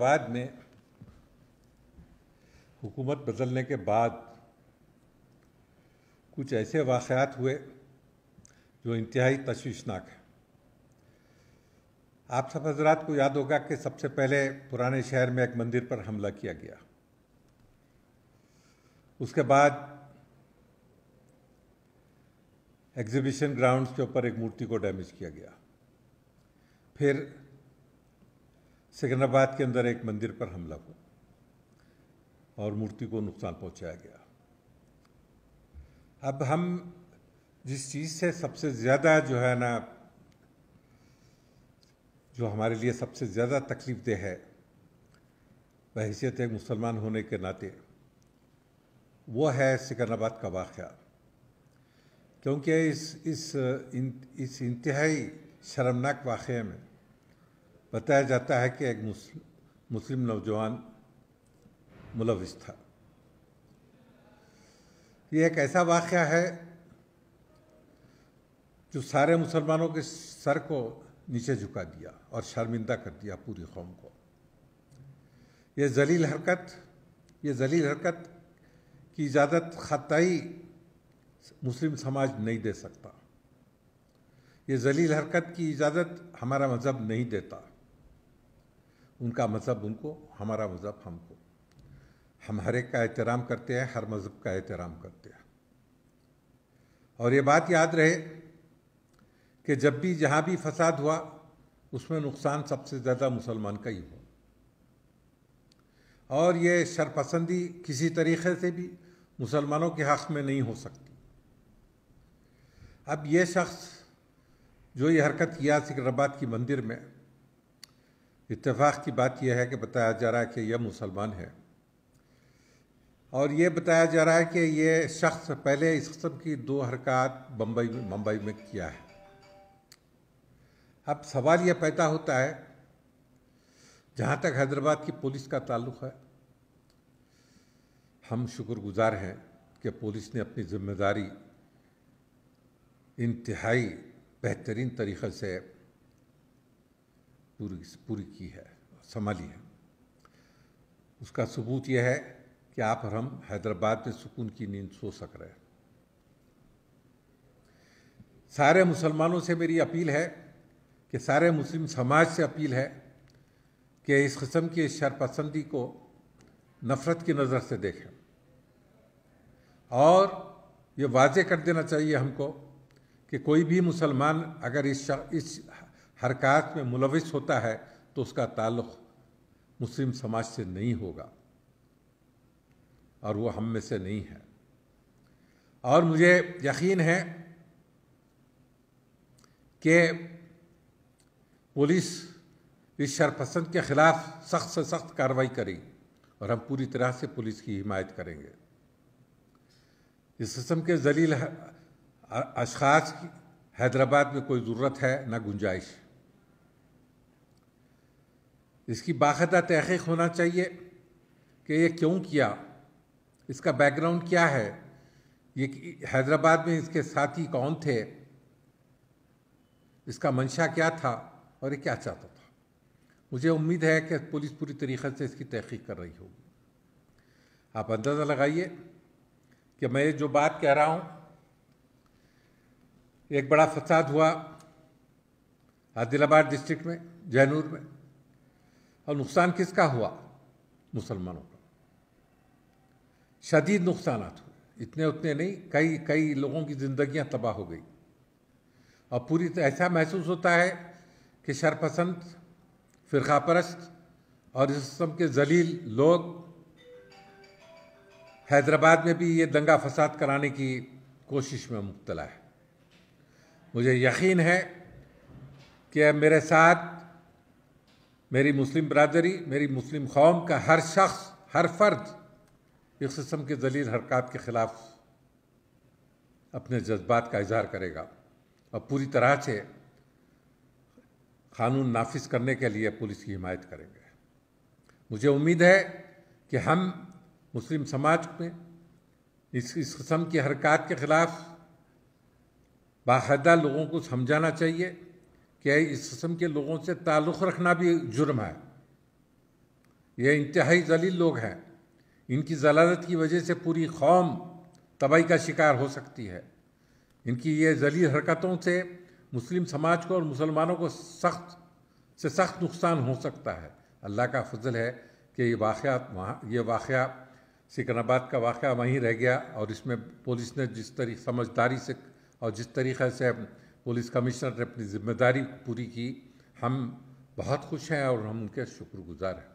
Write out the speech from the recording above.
بعد میں حکومت بدلنے کے بعد کچھ ایسے واقعات ہوئے جو انتہائی تشویشناک ہیں۔ آپ سب حضرات کو یاد ہوگا کہ سب سے پہلے پرانے شہر میں ایک مندر پر حملہ کیا گیا، اس کے بعد ایگزیبیشن گراؤنڈز کے اوپر ایک مورتی کو ڈیمیج کیا گیا، پھر سکندرآباد کے اندر ایک مندر پر حملہ ہوا اور مورتی کو نقصان پہنچایا گیا۔ اب ہم جس چیز سے سب سے زیادہ جو ہمارے لیے سب سے زیادہ تکلیف دہ ہے بحیثیت ایک مسلمان ہونے کے ناطے، وہ ہے سکندرآباد کا واقعہ، کیونکہ اس انتہائی شرمناک واقعے میں بتایا جاتا ہے کہ ایک مسلم نوجوان ملوث تھا۔ یہ ایک ایسا واقعہ ہے جو سارے مسلمانوں کے سر کو نیچے جھکا دیا اور شرمندہ کر دیا پوری قوم کو۔ یہ ذلیل حرکت کی اجازت خطائی مسلم سماج نہیں دے سکتا، یہ ذلیل حرکت کی اجازت ہمارا مذہب نہیں دیتا، ان کا مذہب ان کو، ہمارا مذہب ہم کو۔ ہم ہر ایک کا احترام کرتے ہیں، ہر مذہب کا احترام کرتے ہیں، اور یہ بات یاد رہے کہ جب بھی جہاں بھی فساد ہوا اس میں نقصان سب سے زیادہ مسلمان کا ہی ہوا، اور یہ شرپسندی کسی طریقے سے بھی مسلمانوں کے حق میں نہیں ہو سکتی۔ اب یہ شخص جو یہ حرکت کیا سکندرآباد کی مندر میں، اتفاق کی بات یہ ہے کہ بتایا جا رہا ہے کہ یہ مسلمان ہے، اور یہ بتایا جا رہا ہے کہ یہ شخص پہلے اس قسم کی 2 حرکات ممبئی میں کیا ہے۔ اب سوال یہ پیدا ہوتا ہے، جہاں تک حیدرآباد کی پولیس کا تعلق ہے، ہم شکر گزار ہیں کہ پولیس نے اپنی ذمہ داری انتہائی بہترین طریقے سے پوری کی ہے، سنبھالی ہے۔ اس کا ثبوت یہ ہے کہ آپ اور ہم حیدرآباد میں سکون کی نیند سو سک رہے ہیں۔ سارے مسلمانوں سے میری اپیل ہے کہ سارے مسلم سماج سے اپیل ہے کہ اس قسم کی شرپسندی کو نفرت کی نظر سے دیکھیں، اور یہ واضح کر دینا چاہیے ہم کو کہ کوئی بھی مسلمان اگر اس حرکات میں ملوث ہوتا ہے تو اس کا تعلق مسلم سماج سے نہیں ہوگا، اور وہ ہم میں سے نہیں ہے۔ اور مجھے یقین ہے کہ پولیس اس شرپسند کے خلاف سخت سے سخت کارروائی کرے گی، اور ہم پوری طرح سے پولیس کی حمایت کریں گے۔ اس قسم کے ذلیل اشخاص کی حیدرآباد میں کوئی ضرورت ہے نہ گنجائش۔ اس کی باقاعدہ تحقیق ہونا چاہیے کہ یہ کیوں کیا، اس کا بیک گراؤنڈ کیا ہے، یہ حیدرآباد میں اس کے ساتھی کون تھے، اس کا منشا کیا تھا، اور یہ کیا چاہتا تھا۔ مجھے امید ہے کہ پولیس پوری طریقے سے اس کی تحقیق کر رہی ہوگی۔ آپ اندازہ لگائیے کہ میں جو بات کہہ رہا ہوں، ایک بڑا فساد ہوا عادل آباد ڈسٹرکٹ میں، جینور میں، اور نقصان کس کا ہوا؟ مسلمانوں کا۔ شدید نقصانات ہوئے، اتنے نہیں، کئی لوگوں کی زندگیاں تباہ ہو گئی، اور پوری ایسا محسوس ہوتا ہے کہ شرپسند، فرقہ پرست اور اس قسم کے ذلیل لوگ حیدرآباد میں بھی یہ دنگا فساد کرانے کی کوشش میں مبتلا ہے۔ مجھے یقین ہے کہ میرے ساتھ میری مسلم برادری، میری مسلم قوم کا ہر شخص، ہر فرد اس قسم کے ذلیل حرکات کے خلاف اپنے جذبات کا اظہار کرے گا، اور پوری طرح سے قانون نافذ کرنے کے لیے پولیس کی حمایت کریں گے۔ مجھے امید ہے کہ ہم مسلم سماج میں اس قسم کی حرکات کے خلاف باقاعدہ لوگوں کو سمجھانا چاہیے کہ اس قسم کے لوگوں سے تعلق رکھنا بھی جرم ہے، یہ انتہائی ذلیل لوگ ہیں. ان کی ذلالت کی وجہ سے پوری قوم تباہی کا شکار ہو سکتی ہے. ان کی یہ ذلیل حرکتوں سے مسلم سماج کو اور مسلمانوں کو سخت نقصان ہو سکتا ہے. اللہ کا فضل ہے کہ یہ واقعہ سکندرآباد کا واقعہ وہیں رہ گیا، اور اس میں پولیس نے جس طریقے سمجھداری سے اور جس طریقے سے پولیس کمشنر نے اپنی ذمہ داری پوری کی، ہم بہت خوش ہیں اور ہم ان کے شکر گزار ہیں.